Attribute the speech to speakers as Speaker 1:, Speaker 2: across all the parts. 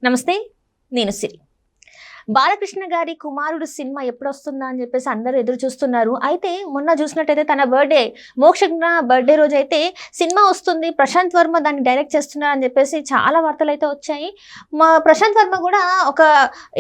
Speaker 1: నమస్తే, నేను సిరి. బాలకృష్ణ గారి కుమారుడు సినిమా ఎప్పుడు వస్తుందా అని చెప్పేసి అందరూ ఎదురు చూస్తున్నారు. అయితే మొన్న చూసినట్టయితే తన బర్త్డే మోక్షజ్ఞ బర్త్డే రోజు అయితే సినిమా వస్తుంది, ప్రశాంత్ వర్మ దాన్ని డైరెక్ట్ చేస్తున్నారు అని చెప్పేసి చాలా వార్తలు అయితే వచ్చాయి. మా ప్రశాంత్ వర్మ కూడా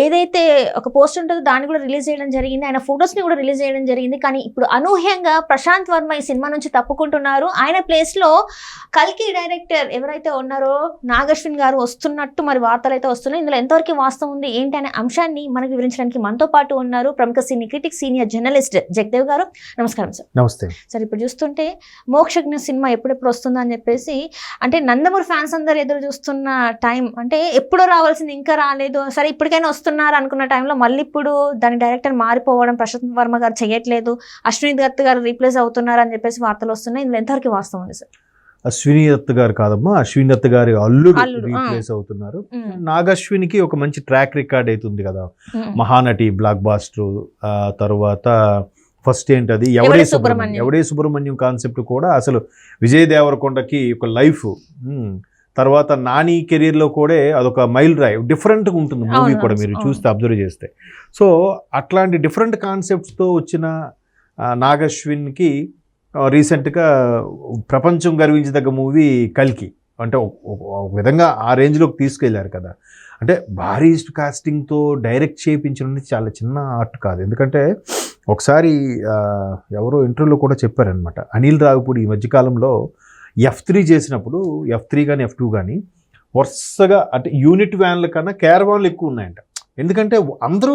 Speaker 1: ఏదైతే ఒక పోస్ట్ ఉంటుందో దాన్ని కూడా రిలీజ్ చేయడం జరిగింది, ఆయన ఫొటోస్ని కూడా రిలీజ్ చేయడం జరిగింది. కానీ ఇప్పుడు అనూహ్యంగా ప్రశాంత్ వర్మ ఈ సినిమా నుంచి తప్పుకుంటున్నారు. ఆయన ప్లేస్లో కల్కి డైరెక్టర్ ఎవరైతే ఉన్నారో నాగశ్విన్ గారు వస్తున్నట్టు మరి వార్తలు అయితే వస్తున్నాయి. ఇందులో ఎంతవరకు వాస్తవం ఉంది ఏంటి అనే అంశాన్ని మనకు వివరించడానికి మనతో పాటు ఉన్నారు ప్రముఖ సినీ క్రిటిక్, సీనియర్ జర్నలిస్ట్ జగదేవ్ గారు. నమస్కారం సార్.
Speaker 2: నమస్తే
Speaker 1: సార్. ఇప్పుడు చూస్తుంటే మోక్షజ్ఞ సినిమా ఎప్పుడెప్పుడు వస్తుందా అని చెప్పేసి అంటే నందమూరి ఫ్యాన్స్ అందరు ఎదురు చూస్తున్న టైం, అంటే ఎప్పుడో రావాల్సింది ఇంకా రాలేదు, సరే ఇప్పటికైనా వస్తున్నారు అనుకున్న టైంలో మళ్ళీ ఇప్పుడు దాని డైరెక్టర్ మారిపోవడం, ప్రశాంత్ వర్మ గారు చేయట్లేదు, అశ్విని దత్ గారు రీప్లేస్ అవుతున్నారు అని చెప్పేసి వార్తలు వస్తున్నాయి. ఇందులో ఎంతవరకు వాస్తవం ఉంది సార్?
Speaker 2: అశ్విని దత్ గారు కాదమ్మా, అశ్విని దత్ గారి అల్లుడు రీప్లేస్ అవుతున్నారు. నాగశ్వినికి ఒక మంచి ట్రాక్ రికార్డ్ అవుతుంది కదా, మహానటి, బ్లాక్ బాస్టర్, తర్వాత ఫస్ట్ ఏంటది ఎవడే సుబ్రహ్మణ్యం కాన్సెప్ట్ కూడా అసలు విజయ్ దేవరకొండకి ఒక లైఫ్. తర్వాత నాని కెరీర్లో కూడా అదొక మైల్ డ్రైవ్, డిఫరెంట్గా ఉంటుంది మూవీ కూడా మీరు చూస్తే అబ్జర్వ్ చేస్తే. సో అట్లాంటి డిఫరెంట్ కాన్సెప్ట్స్తో వచ్చిన నాగశ్విన్కి రీసెంట్గా ప్రపంచం గర్వించదగ్గ మూవీ కల్కి, అంటే ఒక విధంగా ఆ రేంజ్లోకి తీసుకెళ్లారు కదా. అంటే భారీ కాస్టింగ్తో డైరెక్ట్ చేయించడం చాలా చిన్న ఆర్ట్ కాదు. ఎందుకంటే ఒకసారి ఎవరో ఇంటర్వ్యూలో కూడా చెప్పారనమాట, అనిల్ రావిపూడి ఈ మధ్యకాలంలో F3 చేసినప్పుడు, F3 కానీ F2 కానీ వరుసగా అంటే యూనిట్ వ్యాన్ల కన్నా క్యారవాన్లు ఎక్కువ ఉన్నాయంట. ఎందుకంటే అందరూ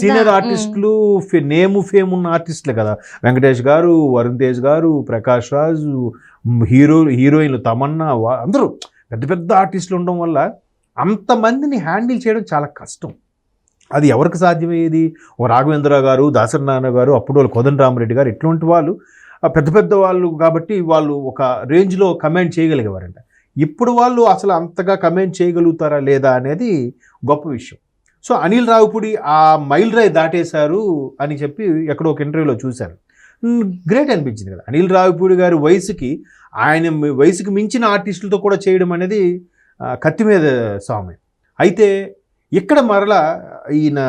Speaker 2: సీనియర్ ఆర్టిస్టులు, ఫేమ్ ఉన్న ఆర్టిస్టులే కదా. వెంకటేష్ గారు, వరుణ్ తేజ్ గారు, ప్రకాష్ రాజు, హీరోయిన్లు తమన్నా, అందరూ పెద్ద పెద్ద ఆర్టిస్టులు ఉండడం వల్ల అంతమందిని హ్యాండిల్ చేయడం చాలా కష్టం. అది ఎవరికి సాధ్యమయ్యేది? ఓ రాఘవేంద్ర గారు, దాసరి నారాయణ గారు, అప్పుడు వాళ్ళు కోదండరామరెడ్డి గారు, ఇట్లాంటి వాళ్ళు పెద్ద పెద్ద వాళ్ళు కాబట్టి వాళ్ళు ఒక రేంజ్లో కమాండ్ చేయగలిగేవారంట. ఇప్పుడు వాళ్ళు అసలు అంతగా కమాండ్ చేయగలుగుతారా లేదా అనేది గొప్ప విషయం. సో అనిల్ రావిపూడి ఆ మైల్ డ్రైవ్ దాటేశారు అని చెప్పి ఎక్కడో ఒక ఇంటర్వ్యూలో చూశాను. గ్రేట్ అనిపించింది కదా. అనిల్ రావిపూడి గారి ఆయన వయసుకి మించిన ఆర్టిస్టులతో కూడా చేయడం అనేది కత్తి మీద స్వామి. అయితే ఇక్కడ మరలా ఈయన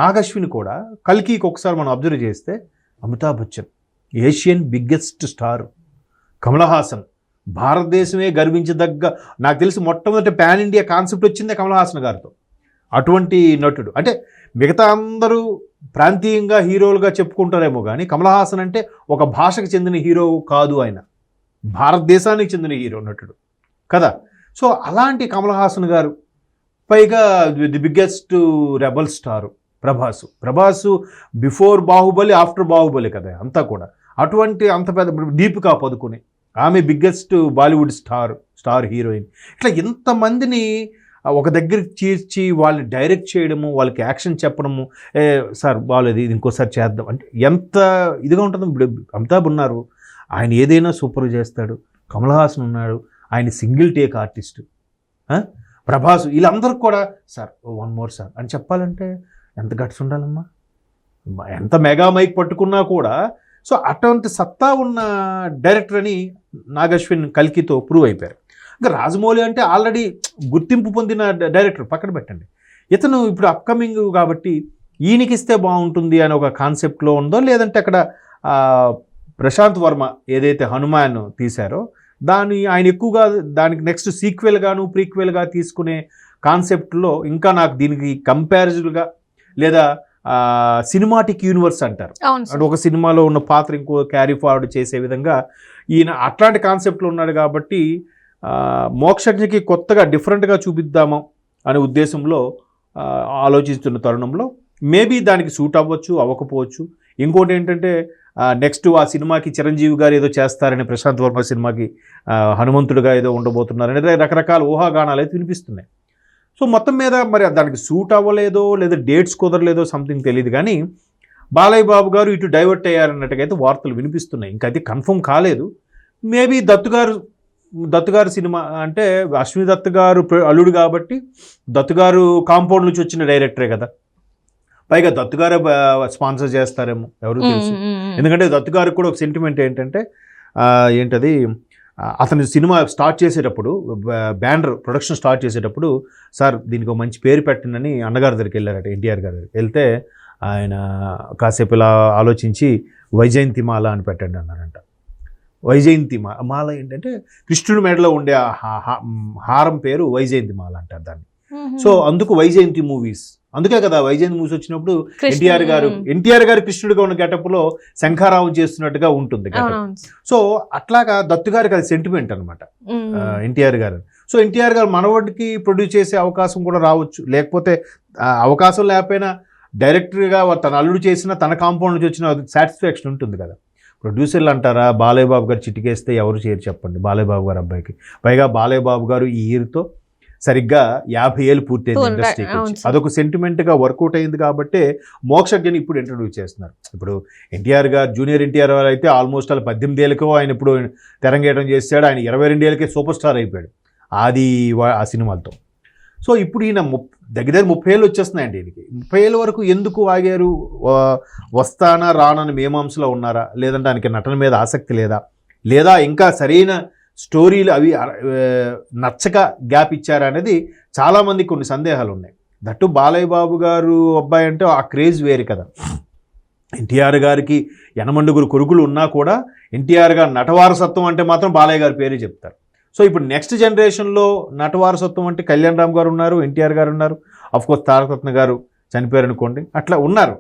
Speaker 2: నాగశ్విని కూడా కల్కికి ఒకసారి మనం అబ్జర్వ్ చేస్తే Amitabh Bachchan, Asian biggest star, Kamal Haasan, భారతదేశమే గర్వించదగ్గ, నాకు తెలిసి మొట్టమొదటి పాన్ ఇండియా కాన్సెప్ట్ వచ్చిందే కమల్ హాసన్ గారితో. అటువంటి నటుడు. అంటే మిగతా అందరూ ప్రాంతీయంగా హీరోలుగా చెప్పుకుంటారేమో కానీ కమల్ హాసన్ అంటే ఒక భాషకు చెందిన హీరో కాదు, ఆయన భారతదేశానికి చెందిన హీరో నటుడు కదా. సో అలాంటి కమల్ హాసన్ గారు, పైగా the biggest rebel star Prabhas before Baahubali, after Baahubali కదా అంతా కూడా. అటువంటి అంత పెద్ద దీపికా పదుకునే, ఆమె బిగ్గెస్ట్ బాలీవుడ్ స్టార్ హీరోయిన్. ఇట్లా ఎంతమందిని ఒక దగ్గరికి చేర్చి వాళ్ళని డైరెక్ట్ చేయడము, వాళ్ళకి యాక్షన్ చెప్పడము, సార్ బాగాలేదు ఇది ఇంకోసారి చేద్దాం అంటే ఎంత ఇదిగా ఉంటుందో. ఇప్పుడు అమితాబ్ ఉన్నారు, ఆయన ఏదైనా సూపర్ చేస్తాడు. కమల్ హాసన్ ఉన్నాడు, ఆయన సింగిల్ టేక్ ఆర్టిస్టు. ప్రభాస్, వీళ్ళందరూ కూడా సార్ వన్ మోర్ సార్ అని చెప్పాలంటే ఎంత గట్స్ ఉండాలమ్మా, ఎంత మెగా మైక్ పట్టుకున్నా కూడా. సో అటువంటి సత్తా ఉన్న డైరెక్టర్ అని నాగశ్విన్ కల్కితో ప్రూవ్ అయిపోయారు. ఇంకా రాజమౌళి అంటే ఆల్రెడీ గుర్తింపు పొందిన డైరెక్టర్, పక్కన పెట్టండి. ఇతను ఇప్పుడు అప్కమింగ్ కాబట్టి ఈయనకి ఇస్తే బాగుంటుంది అని ఒక కాన్సెప్ట్లో ఉందో, లేదంటే అక్కడ ప్రశాంత్ వర్మ ఏదైతే హనుమాన్ తీశారో ఆయన ఎక్కువగా దానికి నెక్స్ట్ సీక్వెల్గాను ప్రీక్వెల్గా తీసుకునే కాన్సెప్ట్లో ఇంకా నాకు దీనికి కంపారిజన్గా, లేదా సినిమాటిక్ యూనివర్స్ అంటారు, అంటే ఒక సినిమాలో ఉన్న పాత్ర ఇంకో క్యారీ ఫార్వర్డ్ చేసే విధంగా ఈయన అట్లాంటి కాన్సెప్ట్లో ఉన్నాడు. కాబట్టి మోక్షజ్ఞకి కొత్తగా డిఫరెంట్గా చూపిద్దాము అనే ఉద్దేశంలో ఆలోచిస్తున్న తరుణంలో మేబీ దానికి సూట్ అవ్వచ్చు, అవ్వకపోవచ్చు. ఇంకోటి ఏంటంటే నెక్స్ట్ ఆ సినిమాకి చిరంజీవి గారు ఏదో చేస్తారని, ప్రశాంత్ వర్మ సినిమాకి హనుమంతుడిగా ఏదో ఉండబోతున్నారని రకరకాల ఊహాగానాలు అయితే వినిపిస్తున్నాయి. సో మొత్తం మీద మరి దానికి సూట్ అవ్వలేదో, లేదా డేట్స్ కుదరలేదో సంథింగ్ తెలియదు. కానీ బాలయ్య బాబు గారు ఇటు డైవర్ట్ అయ్యారన్నట్టుగా అయితే వార్తలు వినిపిస్తున్నాయి. ఇంకా అది కన్ఫర్మ్ కాలేదు. మేబీ దత్తు గారు సినిమా అంటే అశ్విని దత్ గారు అల్లుడు కాబట్టి దత్తు గారు కాంపౌండ్ నుంచి వచ్చిన డైరెక్టరే కదా. పైగా దత్తు గారే స్పాన్సర్ చేస్తారేమో, ఎవరు తెలుసు. ఎందుకంటే దత్తు గారికి కూడా ఒక సెంటిమెంట్ ఏంటంటే ఏంటది, అతను సినిమా స్టార్ట్ చేసేటప్పుడు బ్యానర్ ప్రొడక్షన్ స్టార్ట్ చేసేటప్పుడు సార్ దీనికి ఒక మంచి పేరు పెట్టండి అన్నగారి దగ్గరికి వెళ్ళారట, ఎన్టీఆర్ గారి దగ్గరికి వెళ్తే ఆయన కాసేపు ఇలా ఆలోచించి వైజయంతిమాల అని పెట్టండి అన్నారంట. వైజయంతిమాల ఏంటంటే కృష్ణుడి మెడలో ఉండే హారం పేరు వైజయంతిమాల అంటారు దాన్ని. సో అందుకు వైజయంతి మూవీస్, అందుకే కదా వైజయంతి మూవీస్ వచ్చినప్పుడు ఎన్టీఆర్ గారు కృష్ణుడిగా ఉన్న గెటప్లో శంఖారావం చేస్తున్నట్టుగా ఉంటుంది గెటప్. సో అట్లాగా దత్తు గారికి అది సెంటిమెంట్ అనమాట ఎన్టీఆర్ గారు. సో ఎన్టీఆర్ గారు మనవడికి ప్రొడ్యూస్ చేసే అవకాశం కూడా రావచ్చు, లేకపోతే అవకాశం లేకపోయినా డైరెక్టర్గా తన అల్లుడు చేసిన తన కాంపౌండ్ నుంచి వచ్చిన సాటిస్ఫాక్షన్ ఉంటుంది కదా. ప్రొడ్యూసర్లు అంటారా, బాలయ్య బాబు గారు చిటికేస్తే ఎవరు చేయరు చెప్పండి బాలయ్య బాబు గారు అబ్బాయికి. పైగా బాలయ్య బాబు గారు ఈ ఇయర్తో సరిగ్గా 50 ఏళ్ళు పూర్తయింది ఇండస్ట్రీకి వచ్చి. అదొక సెంటిమెంట్గా వర్కౌట్ అయింది కాబట్టి మోక్షజ్ఞని ఇప్పుడు ఇంట్రడ్యూస్ చేస్తున్నారు. ఇప్పుడు ఎన్టీఆర్ గారు జూనియర్ ఎన్టీఆర్ గారు అయితే ఆల్మోస్ట్ అలా 18 ఏళ్ళకో ఆయన ఇప్పుడు తెరంగేయడం చేశాడు. ఆయన 22 ఏళ్ళకే సూపర్ స్టార్ అయిపోయాడు ఆది ఆ సినిమాలతో. సో ఇప్పుడు ఈయన దగ్గర 30 ఏళ్ళు వచ్చేస్తున్నాయండి ఈయనకి. 30 ఏళ్ళ వరకు ఎందుకు ఆగారు? వస్తానా రానని మీమాంసలో ఉన్నారా, లేదంటే ఆయనకి నటన మీద ఆసక్తి లేదా ఇంకా సరైన స్టోరీలు అవి నచ్చక గ్యాప్ ఇచ్చారా అనేది చాలామందికి కొన్ని సందేహాలు ఉన్నాయి. దట్టు బాలయ్య బాబు గారు అబ్బాయి అంటే ఆ క్రేజ్ వేరు కదా. ఎన్టీఆర్ గారికి యనమండుగురు కొడుకులు ఉన్నా కూడా ఎన్టీఆర్ గారు నటవారసత్వం అంటే మాత్రం బాలయ్య గారి పేరే చెప్తారు. సో ఇప్పుడు నెక్స్ట్ జనరేషన్లో నటవారసత్వం అంటే కళ్యాణ్ రామ్ గారు ఉన్నారు, ఎన్టీఆర్ గారు ఉన్నారు, అఫ్కోర్స్ తారకరత్న గారు చనిపోయారు అనుకోండి, అట్లా ఉన్నారు.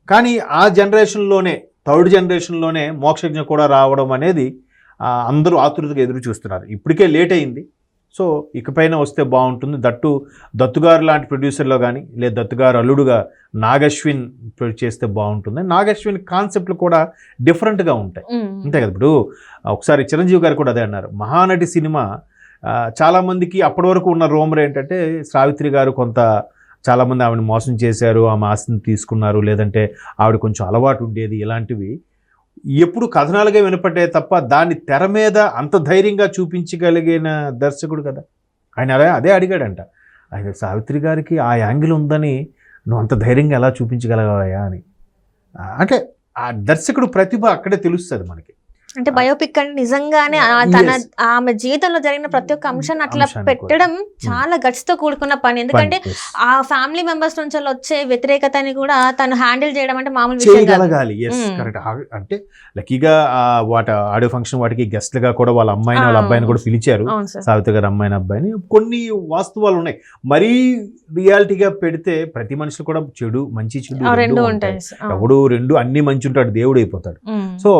Speaker 2: కానీ ఆ జనరేషన్లోనే థర్డ్ జనరేషన్లోనే మోక్షజ్ఞ కూడా రావడం అనేది అందరూ ఆతృతగా ఎదురు చూస్తున్నారు. ఇప్పటికే లేట్ అయింది. సో ఇకపైన వస్తే బాగుంటుంది. దత్తుగారు లాంటి ప్రొడ్యూసర్లో కానీ లేదా దత్తుగారు అల్లుడుగా నాగశ్విన్ చేస్తే బాగుంటుంది. నాగశ్విన్ కాన్సెప్ట్లు కూడా డిఫరెంట్గా ఉంటాయి అంతే కదా. ఇప్పుడు ఒకసారి చిరంజీవి గారు కూడా అదే అన్నారు, మహానటి సినిమా చాలామందికి అప్పటి వరకు ఉన్న రూమర్ ఏంటంటే సావిత్రి గారు చాలామంది ఆవిడని మోసం చేశారు, ఆమె ఆస్తిని తీసుకున్నారు, లేదంటే ఆవిడ కొంచెం అలవాటు ఉండేది, ఇలాంటివి ఎప్పుడు కథనాలుగా వినపడ్డే తప్ప దాన్ని తెర మీద అంత ధైర్యంగా చూపించగలిగిన దర్శకుడు కదా ఆయన. అదే అడిగాడంట ఆయన, సావిత్రి గారికి ఆ యాంగిల్ ఉందని నువ్వు అంత ధైర్యంగా ఎలా చూపించగలగాయా అని. అంటే ఆ దర్శకుడు ప్రతిభ అక్కడే తెలుస్తుంది మనకి.
Speaker 1: అంటే బయోపిక్ అంటే నిజంగానే ఆమె జీవితంలో జరిగిన ప్రతి ఒక్క అంశాన్ని అట్లా పెట్టడం చాలా గట్స్ తో కూడుకున్న పని. ఎందుకంటే ఆ ఫ్యామిలీ మెంబర్స్ నుంచి వచ్చే వ్యతిరేకతని కూడా తను హ్యాండిల్ చేయడం అంటే మామూలు విషయం కాదు.
Speaker 2: అంటే లక్కీగా ఆడియో ఫంక్షన్ వాటికి గెస్ట్ గా కూడా వాళ్ళ అబ్బాయిని కూడా పిలిచారు, సావిత్రి గారు అమ్మాయిని అబ్బాయిని. కొన్ని వాస్తవాలు ఉన్నాయి. మరీ రియాలిటీగా పెడితే ప్రతి మనిషి కూడా మంచి చెడు రెండు ఉంటాయి. ఎవడు అన్ని మంచి ఉంటాడు, దేవుడు అయిపోతాడు. సో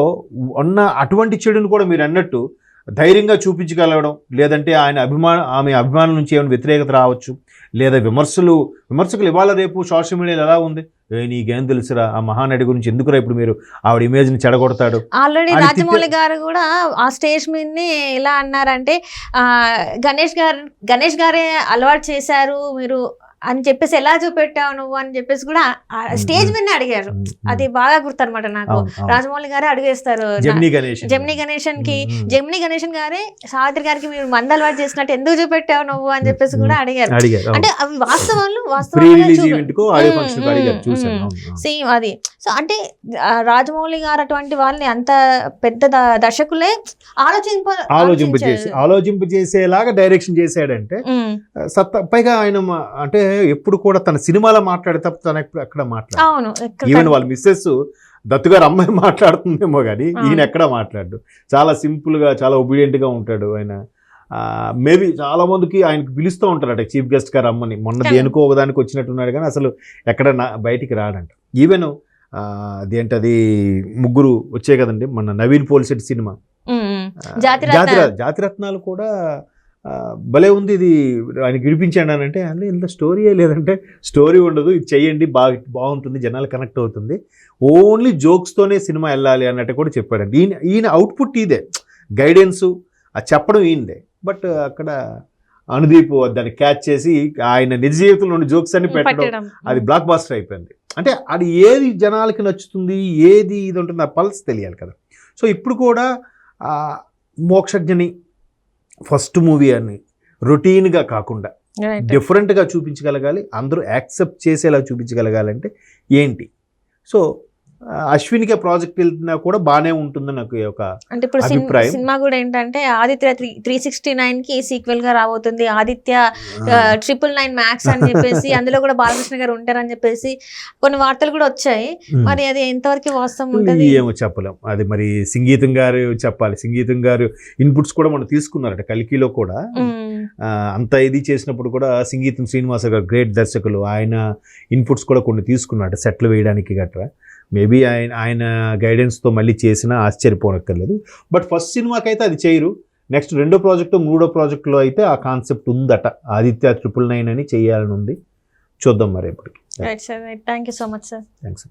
Speaker 2: అటువంటి చెడును కూడా మీరు అన్నట్టు ధైర్యంగా చూపించగలగడం, లేదంటే ఆమె అభిమానుల నుంచి ఏమైనా వ్యతిరేకత రావచ్చు, లేదా విమర్శకులు ఇవాళ రేపు సోషల్ మీడియాలో ఎలా ఉంది, నీకేం తెలుసురా ఆ మహానటి గురించి, ఎందుకురా ఇప్పుడు మీరు ఆవిడ ఇమేజ్ని చెడగొడతాడు.
Speaker 1: ఆల్రెడీ రాజమౌళి గారు కూడా ఆ స్టేజ్ మీదనే ఎలా అన్నారంటే గణేష్ గారే అలవాటు చేశారు మీరు అని చెప్పేసి ఎలా చూపెట్టావు నువ్వు అని చెప్పేసి కూడా స్టేజ్ మీద అడిగారు. అది బాగా గుర్తనమాట నాకు. రాజమౌళి గారే అడిగేస్తారు జెమినీ గణేషన్ గారే సావిత్రి గారికి మీరు మంద అలవాటు చేసినట్టు ఎందుకు చూపెట్టావు నువ్వు అని చెప్పేసి కూడా అడిగారు. అంటే అవి వాస్తవాలు సేమ్ అది. సో అంటే రాజమౌళి గారు అటువంటి వాళ్ళని అంత పెద్ద దర్శకులే
Speaker 2: ఆలోచింప చేసేలాగా డైరెక్షన్ చేశాడంటే పైగా ఆయన అంటే ఎప్పుడు కూడా తన సినిమాలో మాట్లాడే తప్ప తన ఎక్కడ మాట్లాడు. ఈవెన్ వాళ్ళ మిస్సెస్ దత్తుగారు అమ్మాయి మాట్లాడుతుందేమో కానీ ఈయన ఎక్కడ మాట్లాడు. చాలా సింపుల్గా, చాలా ఒబీడియంట్గా ఉంటాడు ఆయన. మేబీ చాలా మందికి ఆయనకు పిలుస్తూ ఉంటారట చీఫ్ గెస్ట్ గారు అమ్మని. మొన్న దేనికో ఒకదానికి వచ్చినట్టున్నాడు కానీ అసలు ఎక్కడ బయటికి రాడంట. ఈవెన్ అదేంటది ముగ్గురు వచ్చాయి కదండి మన నవీన్ పోలిశెట్టి సినిమా జాతిరత్నాలు కూడా భలే ఉంది. ఇది ఆయన విడిపించాడు అని అంటే అందులో ఇంత స్టోరీయే లేదంటే స్టోరీ ఉండదు, ఇది చెయ్యండి బాగుంటుంది, జనాలు కనెక్ట్ అవుతుంది, ఓన్లీ జోక్స్తోనే సినిమా వెళ్ళాలి అన్నట్టు కూడా చెప్పాడండి. ఈయన అవుట్పుట్ ఇదే, గైడెన్సు అది చెప్పడం ఈయనదే. బట్ అక్కడ అనుదీప్ దాన్ని క్యాచ్ చేసి ఆయన నిజ జీవితంలో ఉన్న జోక్స్ అన్ని పెట్టడం, అది బ్లాక్ బాస్టర్ అయిపోయింది. అంటే అది ఏది జనాలకి నచ్చుతుంది, ఏది ఇది ఉంటుంది, ఆ పల్స్ తెలియాలి కదా. సో ఇప్పుడు కూడా మోక్షజ్ఞని ఫస్ట్ మూవీ అని రొటీన్గా కాకుండా డిఫరెంట్గా చూపించగలగాలి, అందరూ యాక్సెప్ట్ చేసేలా చూపించగలగాలంటే ఏంటి. సో అశ్వినికి ప్రాజెక్ట్ వెళ్తున్నా కూడా బాగానే ఉంటుందని నాకు ఒక
Speaker 1: అంటే ఇప్పుడు
Speaker 2: అభిప్రాయం.
Speaker 1: సినిమా కూడా ఏంటంటే ఆదిత్య 369 కి సీక్వెల్ గా రాబోతుంది, ఆదిత్య 999 మ్యాక్స్ అని చెప్పేసి అందులో కూడా బాలకృష్ణ గారు ఉంటారని చెప్పేసి కొన్ని వార్తలు కూడా వచ్చాయి. మరి అది ఎంతవరకు వాస్తవం ఉంటుంది
Speaker 2: ఏమో చెప్పలేం. అది మరి సంగీతం గారు చెప్పాలి. సంగీతం గారు ఇన్పుట్స్ కూడా మనం తీసుకున్నారట కలికిలో కూడా. అంత ఇది చేసినప్పుడు కూడా సంగీతం శ్రీనివాస గారు గ్రేట్ దర్శకులు, ఆయన ఇన్పుట్స్ కూడా కొన్ని తీసుకున్నారట సెట్లు వేయడానికి గట్రా. మేబీ ఆయన గైడెన్స్తో మళ్ళీ చేసినా ఆశ్చర్యపోనక్కర్లేదు. బట్ ఫస్ట్ సినిమాకి అయితే అది చేయరు. నెక్స్ట్ రెండో ప్రాజెక్టు మూడో ప్రాజెక్టులో అయితే ఆ కాన్సెప్ట్ ఉందట, ఆదిత్య 999 అని చేయాలని ఉంది. చూద్దాం మరి ఎప్పటికి.
Speaker 1: Right sir, thank you so much sir.
Speaker 2: Thanks.